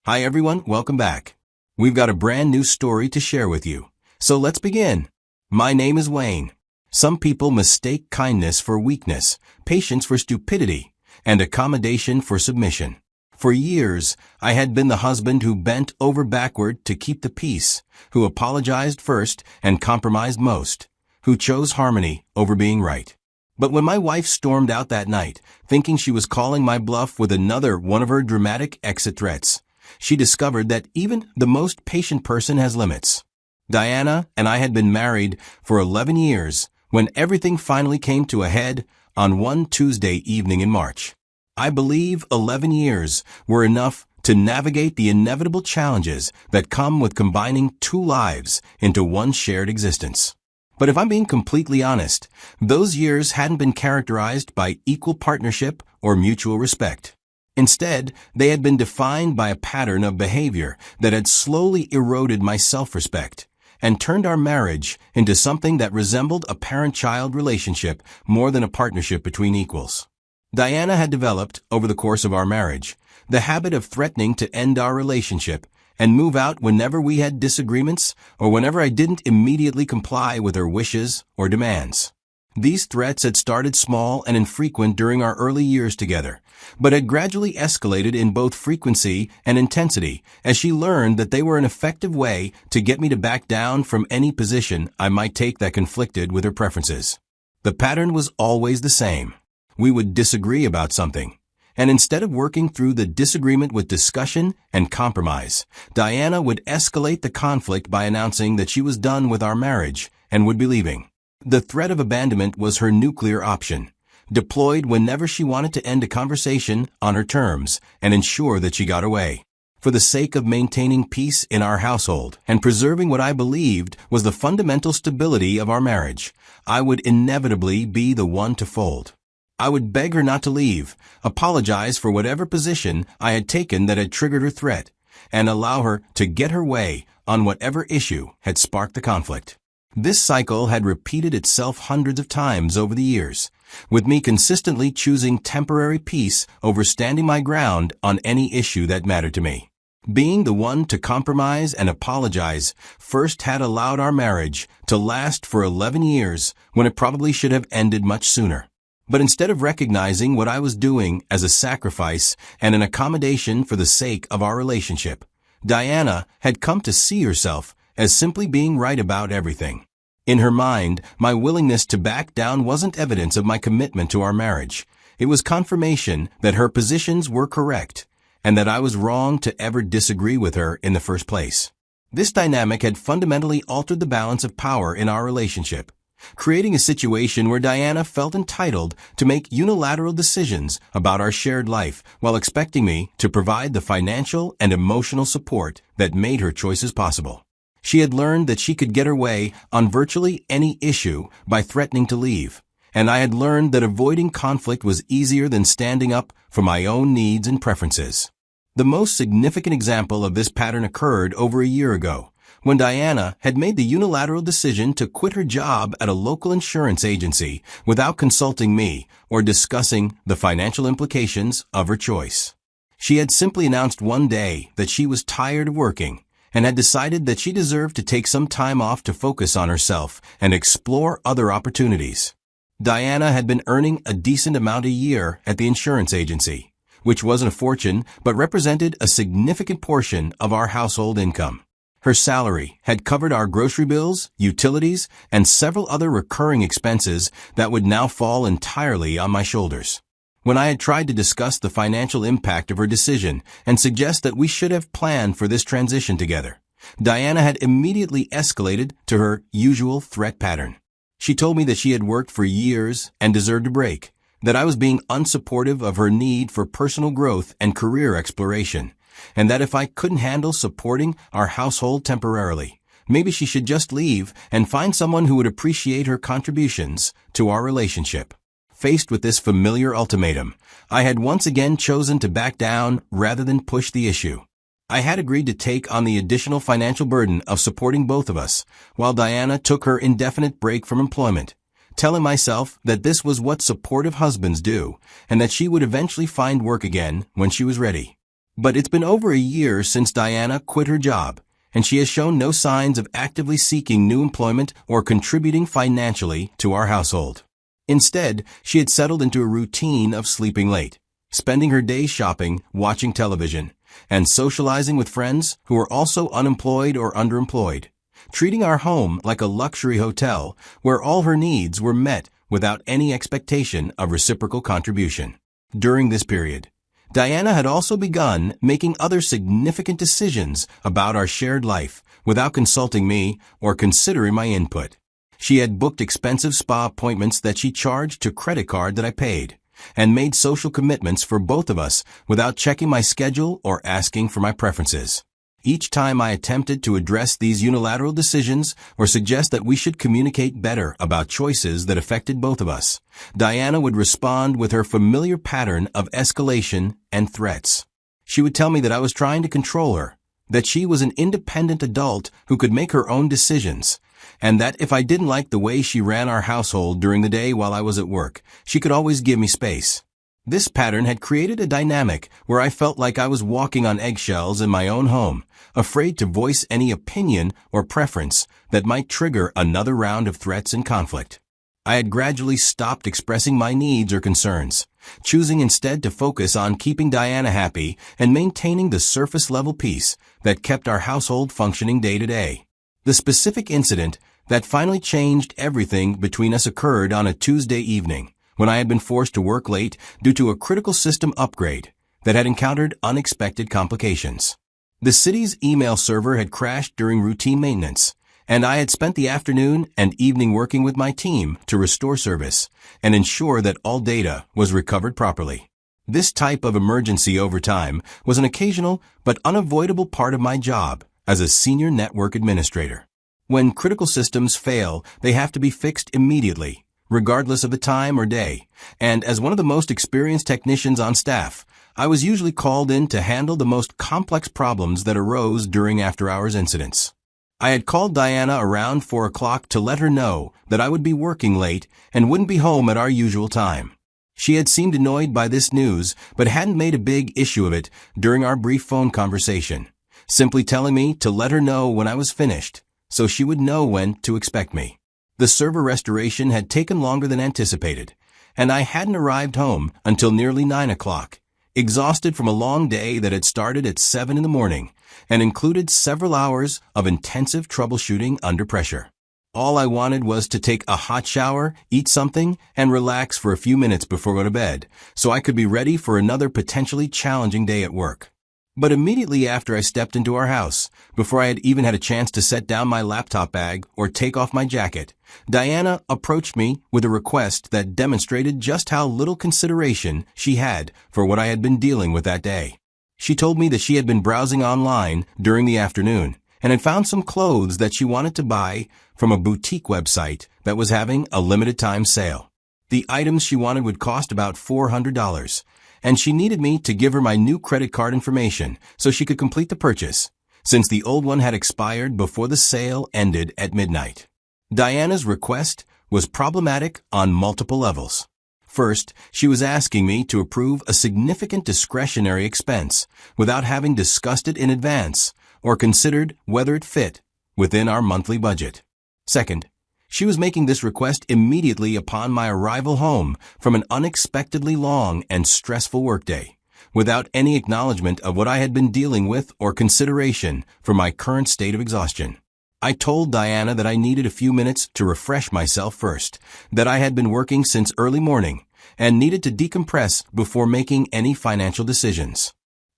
Hi everyone, welcome back. We've got a brand new story to share with you. So let's begin. My name is Wayne. Some people mistake kindness for weakness, patience for stupidity, and accommodation for submission. For years, I had been the husband who bent over backward to keep the peace, who apologized first and compromised most, who chose harmony over being right. But when my wife stormed out that night, thinking she was calling my bluff with another one of her dramatic exit threats, she discovered that even the most patient person has limits. Diana and I had been married for 11 years when everything finally came to a head on one Tuesday evening in March. I believe 11 years were enough to navigate the inevitable challenges that come with combining two lives into one shared existence. But if I'm being completely honest, those years hadn't been characterized by equal partnership or mutual respect. Instead, they had been defined by a pattern of behavior that had slowly eroded my self-respect and turned our marriage into something that resembled a parent-child relationship more than a partnership between equals. Diana had developed, over the course of our marriage, the habit of threatening to end our relationship and move out whenever we had disagreements or whenever I didn't immediately comply with her wishes or demands. These threats had started small and infrequent during our early years together, but had gradually escalated in both frequency and intensity as she learned that they were an effective way to get me to back down from any position I might take that conflicted with her preferences. The pattern was always the same. We would disagree about something, and instead of working through the disagreement with discussion and compromise, Diana would escalate the conflict by announcing that she was done with our marriage and would be leaving. The threat of abandonment was her nuclear option, deployed whenever she wanted to end a conversation on her terms and ensure that she got away. For the sake of maintaining peace in our household and preserving what I believed was the fundamental stability of our marriage, I would inevitably be the one to fold. I would beg her not to leave, apologize for whatever position I had taken that had triggered her threat, and allow her to get her way on whatever issue had sparked the conflict. This cycle had repeated itself hundreds of times over the years, with me consistently choosing temporary peace over standing my ground on any issue that mattered to me. Being the one to compromise and apologize first had allowed our marriage to last for 11 years when it probably should have ended much sooner. But instead of recognizing what I was doing as a sacrifice and an accommodation for the sake of our relationship, Diana had come to see herself as simply being right about everything. In her mind, my willingness to back down wasn't evidence of my commitment to our marriage. It was confirmation that her positions were correct and that I was wrong to ever disagree with her in the first place. This dynamic had fundamentally altered the balance of power in our relationship, creating a situation where Diana felt entitled to make unilateral decisions about our shared life while expecting me to provide the financial and emotional support that made her choices possible. She had learned that she could get her way on virtually any issue by threatening to leave, and I had learned that avoiding conflict was easier than standing up for my own needs and preferences. The most significant example of this pattern occurred over a year ago, when Diana had made the unilateral decision to quit her job at a local insurance agency without consulting me or discussing the financial implications of her choice. She had simply announced one day that she was tired of working and had decided that she deserved to take some time off to focus on herself and explore other opportunities. Diana had been earning a decent amount a year at the insurance agency, which wasn't a fortune but represented a significant portion of our household income. Her salary had covered our grocery bills, utilities, and several other recurring expenses that would now fall entirely on my shoulders. When I had tried to discuss the financial impact of her decision and suggest that we should have planned for this transition together, Diana had immediately escalated to her usual threat pattern. She told me that she had worked for years and deserved a break, that I was being unsupportive of her need for personal growth and career exploration, and that if I couldn't handle supporting our household temporarily, maybe she should just leave and find someone who would appreciate her contributions to our relationship. Faced with this familiar ultimatum, I had once again chosen to back down rather than push the issue. I had agreed to take on the additional financial burden of supporting both of us, while Diana took her indefinite break from employment, telling myself that this was what supportive husbands do, and that she would eventually find work again when she was ready. But it's been over a year since Diana quit her job, and she has shown no signs of actively seeking new employment or contributing financially to our household. Instead, she had settled into a routine of sleeping late, spending her days shopping, watching television, and socializing with friends who are also unemployed or underemployed, treating our home like a luxury hotel where all her needs were met without any expectation of reciprocal contribution. During this period, Diana had also begun making other significant decisions about our shared life without consulting me or considering my input. She had booked expensive spa appointments that she charged to credit card that I paid, and made social commitments for both of us without checking my schedule or asking for my preferences. Each time I attempted to address these unilateral decisions or suggest that we should communicate better about choices that affected both of us, Diana would respond with her familiar pattern of escalation and threats. She would tell me that I was trying to control her, that she was an independent adult who could make her own decisions, and that if I didn't like the way she ran our household during the day while I was at work, she could always give me space. This pattern had created a dynamic where I felt like I was walking on eggshells in my own home, afraid to voice any opinion or preference that might trigger another round of threats and conflict. I had gradually stopped expressing my needs or concerns, choosing instead to focus on keeping Diana happy and maintaining the surface-level peace that kept our household functioning day to day. The specific incident that finally changed everything between us occurred on a Tuesday evening, when I had been forced to work late due to a critical system upgrade that had encountered unexpected complications. The city's email server had crashed during routine maintenance, and I had spent the afternoon and evening working with my team to restore service and ensure that all data was recovered properly. This type of emergency overtime was an occasional but unavoidable part of my job as a senior network administrator. When critical systems fail, they have to be fixed immediately, regardless of the time or day, and as one of the most experienced technicians on staff, I was usually called in to handle the most complex problems that arose during after-hours incidents. I had called Diana around 4 o'clock to let her know that I would be working late and wouldn't be home at our usual time. She had seemed annoyed by this news, but hadn't made a big issue of it during our brief phone conversation, simply telling me to let her know when I was finished, so she would know when to expect me. The server restoration had taken longer than anticipated, and I hadn't arrived home until nearly 9 o'clock, exhausted from a long day that had started at 7 in the morning and included several hours of intensive troubleshooting under pressure. All I wanted was to take a hot shower, eat something, and relax for a few minutes before going to bed, so I could be ready for another potentially challenging day at work. But immediately after I stepped into our house, before I had even had a chance to set down my laptop bag or take off my jacket, Diana approached me with a request that demonstrated just how little consideration she had for what I had been dealing with that day. She told me that she had been browsing online during the afternoon and had found some clothes that she wanted to buy from a boutique website that was having a limited time sale. The items she wanted would cost about $400, and she needed me to give her my new credit card information so she could complete the purchase, since the old one had expired before the sale ended at midnight. Diana's request was problematic on multiple levels. First, she was asking me to approve a significant discretionary expense without having discussed it in advance or considered whether it fit within our monthly budget. Second, she was making this request immediately upon my arrival home from an unexpectedly long and stressful workday, without any acknowledgement of what I had been dealing with or consideration for my current state of exhaustion. I told Diana that I needed a few minutes to refresh myself first, that I had been working since early morning, and needed to decompress before making any financial decisions.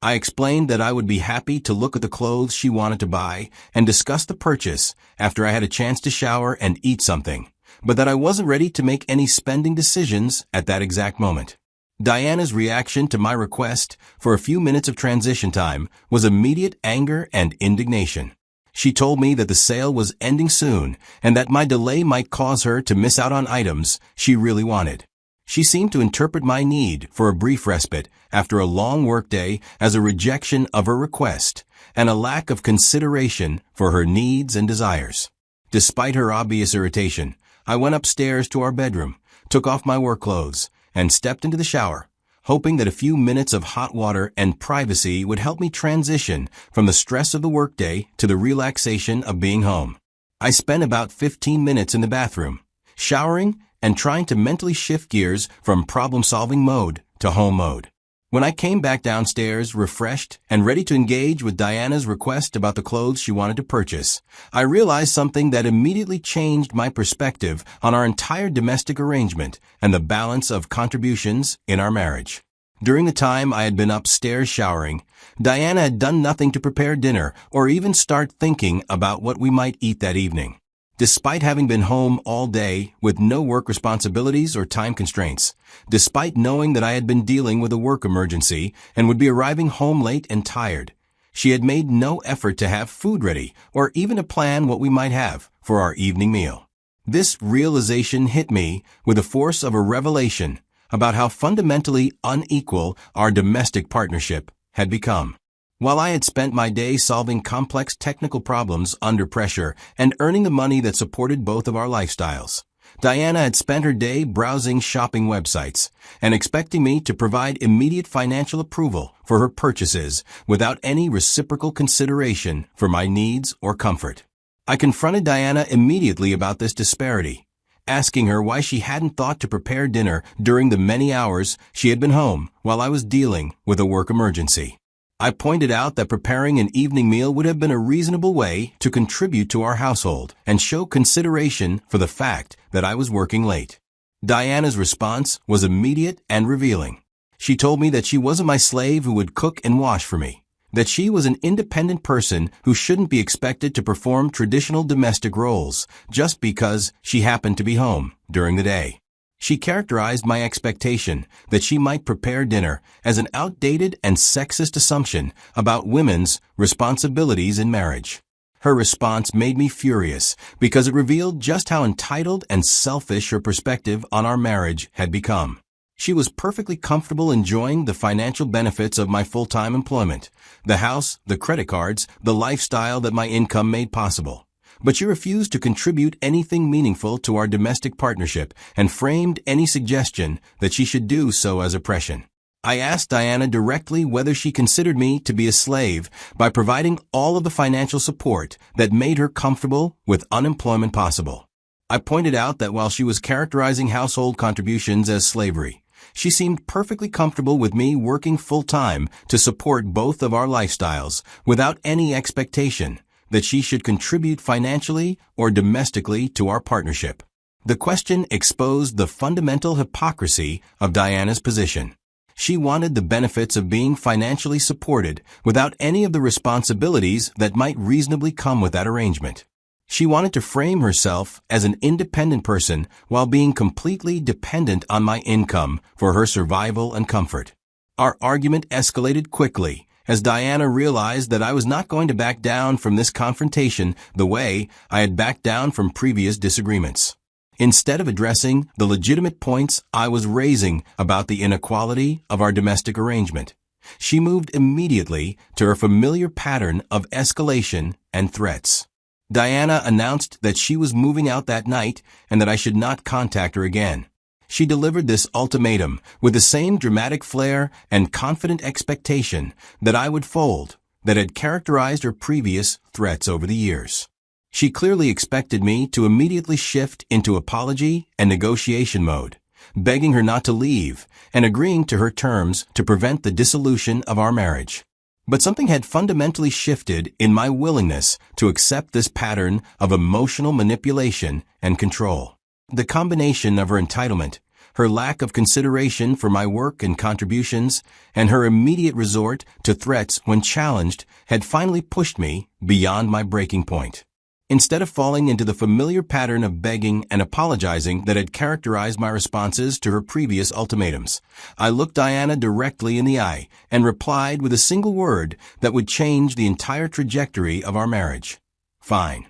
I explained that I would be happy to look at the clothes she wanted to buy and discuss the purchase after I had a chance to shower and eat something, but that I wasn't ready to make any spending decisions at that exact moment. Diana's reaction to my request for a few minutes of transition time was immediate anger and indignation. She told me that the sale was ending soon and that my delay might cause her to miss out on items she really wanted. She seemed to interpret my need for a brief respite after a long workday as a rejection of her request and a lack of consideration for her needs and desires. Despite her obvious irritation, I went upstairs to our bedroom, took off my work clothes, and stepped into the shower, hoping that a few minutes of hot water and privacy would help me transition from the stress of the workday to the relaxation of being home. I spent about 15 minutes in the bathroom, showering and trying to mentally shift gears from problem-solving mode to home mode. When I came back downstairs, refreshed and ready to engage with Diana's request about the clothes she wanted to purchase, I realized something that immediately changed my perspective on our entire domestic arrangement and the balance of contributions in our marriage. During the time I had been upstairs showering, Diana had done nothing to prepare dinner or even start thinking about what we might eat that evening. Despite having been home all day with no work responsibilities or time constraints, despite knowing that I had been dealing with a work emergency and would be arriving home late and tired, she had made no effort to have food ready or even to plan what we might have for our evening meal. This realization hit me with the force of a revelation about how fundamentally unequal our domestic partnership had become. While I had spent my day solving complex technical problems under pressure and earning the money that supported both of our lifestyles, Diana had spent her day browsing shopping websites and expecting me to provide immediate financial approval for her purchases without any reciprocal consideration for my needs or comfort. I confronted Diana immediately about this disparity, asking her why she hadn't thought to prepare dinner during the many hours she had been home while I was dealing with a work emergency. I pointed out that preparing an evening meal would have been a reasonable way to contribute to our household and show consideration for the fact that I was working late. Diana's response was immediate and revealing. She told me that she wasn't my slave who would cook and wash for me, that she was an independent person who shouldn't be expected to perform traditional domestic roles just because she happened to be home during the day. She characterized my expectation that she might prepare dinner as an outdated and sexist assumption about women's responsibilities in marriage. Her response made me furious because it revealed just how entitled and selfish her perspective on our marriage had become. She was perfectly comfortable enjoying the financial benefits of my full-time employment, the house, the credit cards, the lifestyle that my income made possible. But she refused to contribute anything meaningful to our domestic partnership and framed any suggestion that she should do so as oppression. I asked Diana directly whether she considered me to be a slave by providing all of the financial support that made her comfortable with unemployment possible. I pointed out that while she was characterizing household contributions as slavery, she seemed perfectly comfortable with me working full-time to support both of our lifestyles without any expectation that she should contribute financially or domestically to our partnership. The question exposed the fundamental hypocrisy of Diana's position. She wanted the benefits of being financially supported without any of the responsibilities that might reasonably come with that arrangement. She wanted to frame herself as an independent person while being completely dependent on my income for her survival and comfort. Our argument escalated quickly as Diana realized that I was not going to back down from this confrontation the way I had backed down from previous disagreements. Instead of addressing the legitimate points I was raising about the inequality of our domestic arrangement, she moved immediately to her familiar pattern of escalation and threats. Diana announced that she was moving out that night and that I should not contact her again. She delivered this ultimatum with the same dramatic flair and confident expectation that I would fold that had characterized her previous threats over the years. She clearly expected me to immediately shift into apology and negotiation mode, begging her not to leave and agreeing to her terms to prevent the dissolution of our marriage. But something had fundamentally shifted in my willingness to accept this pattern of emotional manipulation and control. The combination of her entitlement, her lack of consideration for my work and contributions, and her immediate resort to threats when challenged had finally pushed me beyond my breaking point. Instead of falling into the familiar pattern of begging and apologizing that had characterized my responses to her previous ultimatums, I looked Diana directly in the eye and replied with a single word that would change the entire trajectory of our marriage. Fine.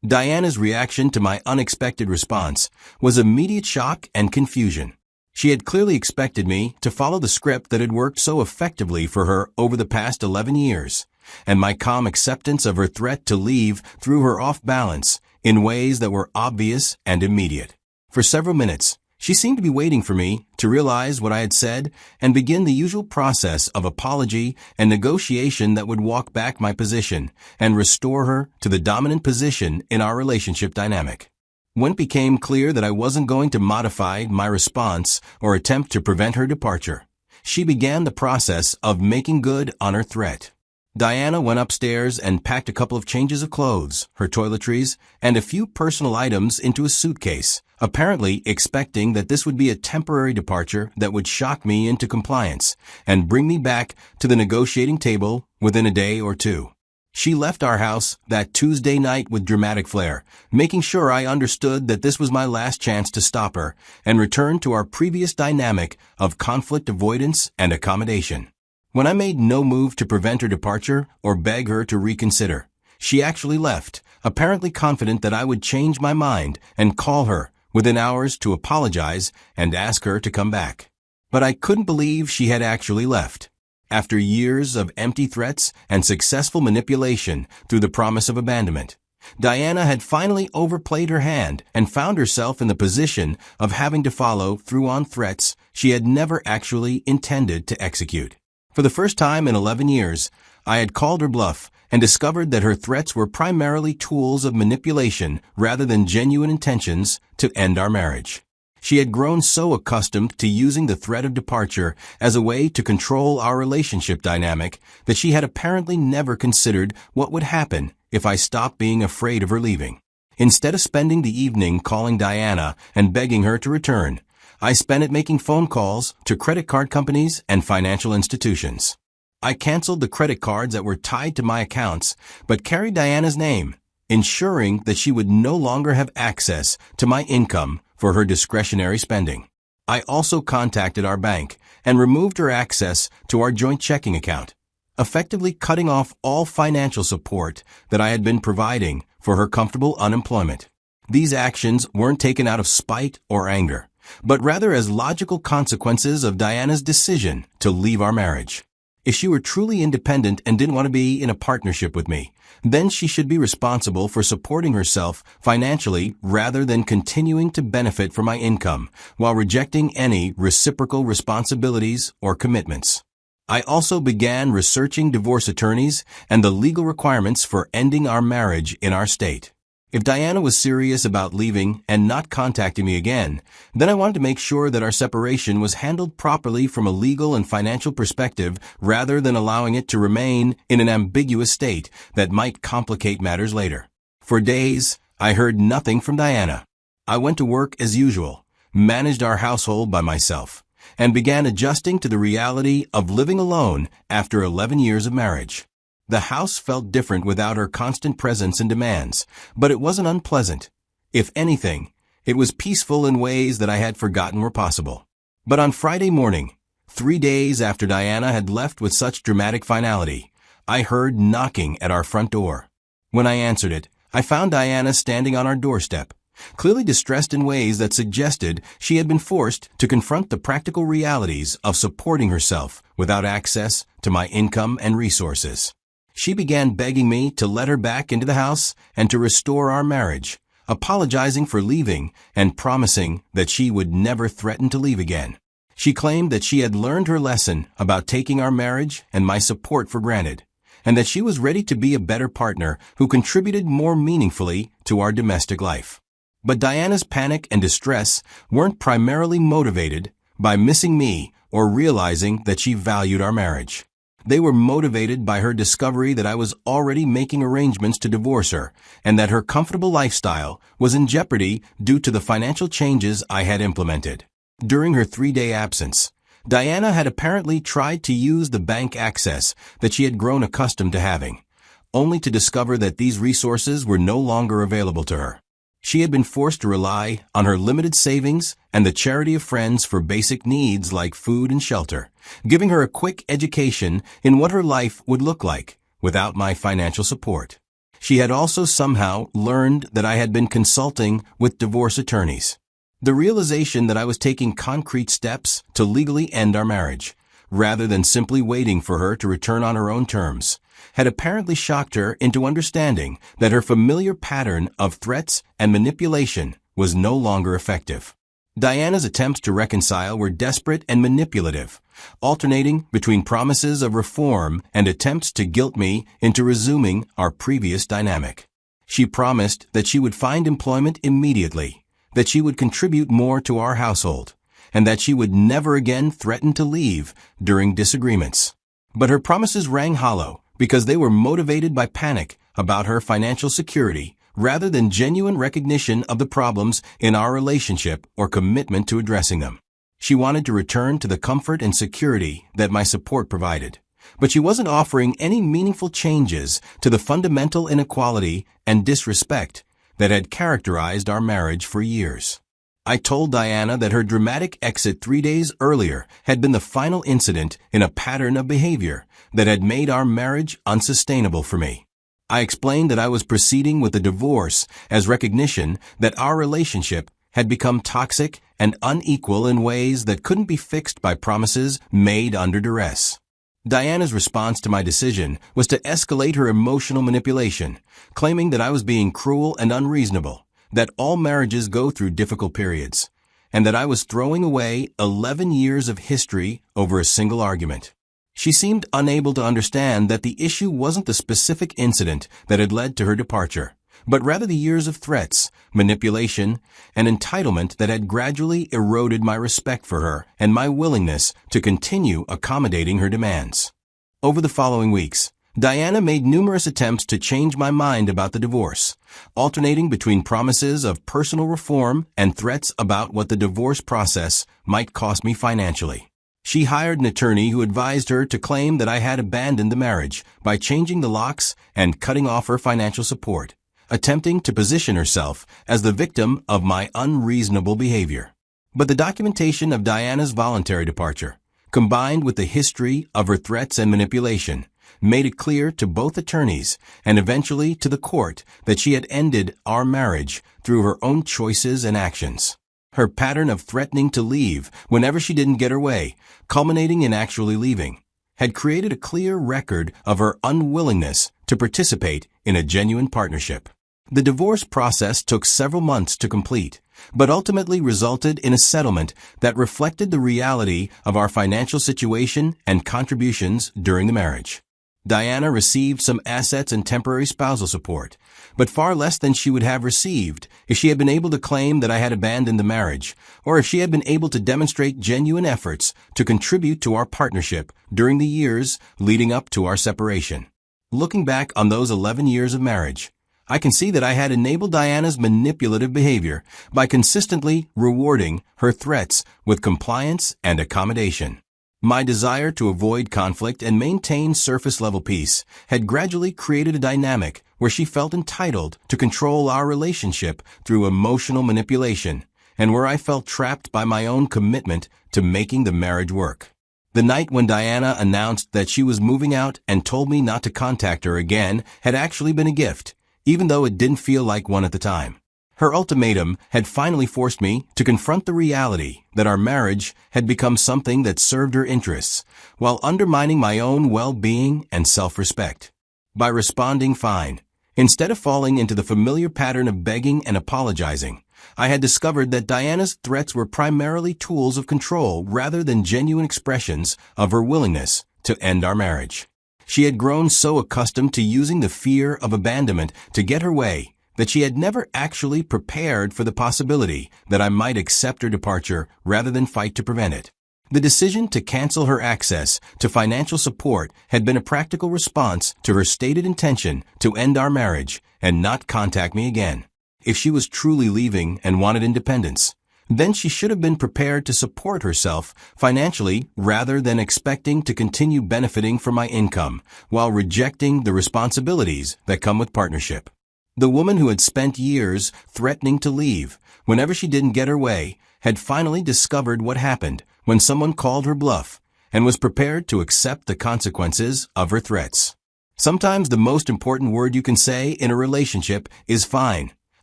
Diana's reaction to my unexpected response was immediate shock and confusion. She had clearly expected me to follow the script that had worked so effectively for her over the past 11 years, and my calm acceptance of her threat to leave threw her off balance in ways that were obvious and immediate. For several minutes, She seemed to be waiting for me to realize what I had said and begin the usual process of apology and negotiation that would walk back my position and restore her to the dominant position in our relationship dynamic. When it became clear that I wasn't going to modify my response or attempt to prevent her departure, she began the process of making good on her threat. Diana went upstairs and packed a couple of changes of clothes, her toiletries, and a few personal items into a suitcase, apparently expecting that this would be a temporary departure that would shock me into compliance and bring me back to the negotiating table within a day or two. She left our house that Tuesday night with dramatic flair, making sure I understood that this was my last chance to stop her and return to our previous dynamic of conflict avoidance and accommodation. When I made no move to prevent her departure or beg her to reconsider, she actually left, apparently confident that I would change my mind and call her within hours to apologize and ask her to come back. But I couldn't believe she had actually left. After years of empty threats and successful manipulation through the promise of abandonment, Diana had finally overplayed her hand and found herself in the position of having to follow through on threats she had never actually intended to execute. For the first time in 11 years, I had called her bluff and discovered that her threats were primarily tools of manipulation rather than genuine intentions to end our marriage. She had grown so accustomed to using the threat of departure as a way to control our relationship dynamic that she had apparently never considered what would happen if I stopped being afraid of her leaving. Instead of spending the evening calling Diana and begging her to return, I spent it making phone calls to credit card companies and financial institutions. I canceled the credit cards that were tied to my accounts but carried Diana's name, ensuring that she would no longer have access to my income for her discretionary spending. I also contacted our bank and removed her access to our joint checking account, effectively cutting off all financial support that I had been providing for her comfortable unemployment. These actions weren't taken out of spite or anger, but rather as logical consequences of Diana's decision to leave our marriage. If she were truly independent and didn't want to be in a partnership with me, then she should be responsible for supporting herself financially rather than continuing to benefit from my income while rejecting any reciprocal responsibilities or commitments. I also began researching divorce attorneys and the legal requirements for ending our marriage in our state. If Diana was serious about leaving and not contacting me again, then I wanted to make sure that our separation was handled properly from a legal and financial perspective rather than allowing it to remain in an ambiguous state that might complicate matters later. For days, I heard nothing from Diana. I went to work as usual, managed our household by myself, and began adjusting to the reality of living alone after 11 years of marriage. The house felt different without her constant presence and demands, but it wasn't unpleasant. If anything, it was peaceful in ways that I had forgotten were possible. But on Friday morning, 3 days after Diana had left with such dramatic finality, I heard knocking at our front door. When I answered it, I found Diana standing on our doorstep, clearly distressed in ways that suggested she had been forced to confront the practical realities of supporting herself without access to my income and resources. She began begging me to let her back into the house and to restore our marriage, apologizing for leaving and promising that she would never threaten to leave again. She claimed that she had learned her lesson about taking our marriage and my support for granted, and that she was ready to be a better partner who contributed more meaningfully to our domestic life. But Diana's panic and distress weren't primarily motivated by missing me or realizing that she valued our marriage. They were motivated by her discovery that I was already making arrangements to divorce her and that her comfortable lifestyle was in jeopardy due to the financial changes I had implemented. During her 3-day absence, Diana had apparently tried to use the bank access that she had grown accustomed to having, only to discover that these resources were no longer available to her. She had been forced to rely on her limited savings and the charity of friends for basic needs like food and shelter, giving her a quick education in what her life would look like without my financial support. She had also somehow learned that I had been consulting with divorce attorneys. The realization that I was taking concrete steps to legally end our marriage, rather than simply waiting for her to return on her own terms, had apparently shocked her into understanding that her familiar pattern of threats and manipulation was no longer effective. Diana's attempts to reconcile were desperate and manipulative, alternating between promises of reform and attempts to guilt me into resuming our previous dynamic. She promised that she would find employment immediately, that she would contribute more to our household, and that she would never again threaten to leave during disagreements. But her promises rang hollow because they were motivated by panic about her financial security rather than genuine recognition of the problems in our relationship or commitment to addressing them. She wanted to return to the comfort and security that my support provided, but she wasn't offering any meaningful changes to the fundamental inequality and disrespect that had characterized our marriage for years. I told Diana that her dramatic exit 3 days earlier had been the final incident in a pattern of behavior that had made our marriage unsustainable for me. I explained that I was proceeding with the divorce as recognition that our relationship had become toxic and unequal in ways that couldn't be fixed by promises made under duress. Diana's response to my decision was to escalate her emotional manipulation, claiming that I was being cruel and unreasonable, that all marriages go through difficult periods, and that I was throwing away 11 years of history over a single argument. She seemed unable to understand that the issue wasn't the specific incident that had led to her departure, but rather the years of threats, manipulation, and entitlement that had gradually eroded my respect for her and my willingness to continue accommodating her demands. Over the following weeks, Diana made numerous attempts to change my mind about the divorce, alternating between promises of personal reform and threats about what the divorce process might cost me financially. She hired an attorney who advised her to claim that I had abandoned the marriage by changing the locks and cutting off her financial support, attempting to position herself as the victim of my unreasonable behavior. But the documentation of Diana's voluntary departure, combined with the history of her threats and manipulation, made it clear to both attorneys and eventually to the court that she had ended our marriage through her own choices and actions. Her pattern of threatening to leave whenever she didn't get her way, culminating in actually leaving, had created a clear record of her unwillingness to participate in a genuine partnership. The divorce process took several months to complete, but ultimately resulted in a settlement that reflected the reality of our financial situation and contributions during the marriage. Diana received some assets and temporary spousal support, but far less than she would have received if she had been able to claim that I had abandoned the marriage, or if she had been able to demonstrate genuine efforts to contribute to our partnership during the years leading up to our separation. Looking back on those 11 years of marriage, I can see that I had enabled Diana's manipulative behavior by consistently rewarding her threats with compliance and accommodation. My desire to avoid conflict and maintain surface-level peace had gradually created a dynamic where she felt entitled to control our relationship through emotional manipulation, and where I felt trapped by my own commitment to making the marriage work. The night when Diana announced that she was moving out and told me not to contact her again had actually been a gift, even though it didn't feel like one at the time. Her ultimatum had finally forced me to confront the reality that our marriage had become something that served her interests, while undermining my own well-being and self-respect. By responding fine, instead of falling into the familiar pattern of begging and apologizing, I had discovered that Diana's threats were primarily tools of control rather than genuine expressions of her willingness to end our marriage. She had grown so accustomed to using the fear of abandonment to get her way that she had never actually prepared for the possibility that I might accept her departure rather than fight to prevent it. The decision to cancel her access to financial support had been a practical response to her stated intention to end our marriage and not contact me again. If she was truly leaving and wanted independence, then she should have been prepared to support herself financially rather than expecting to continue benefiting from my income while rejecting the responsibilities that come with partnership. The woman who had spent years threatening to leave whenever she didn't get her way had finally discovered what happened when someone called her bluff and was prepared to accept the consequences of her threats. Sometimes the most important word you can say in a relationship is fine,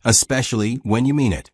especially when you mean it.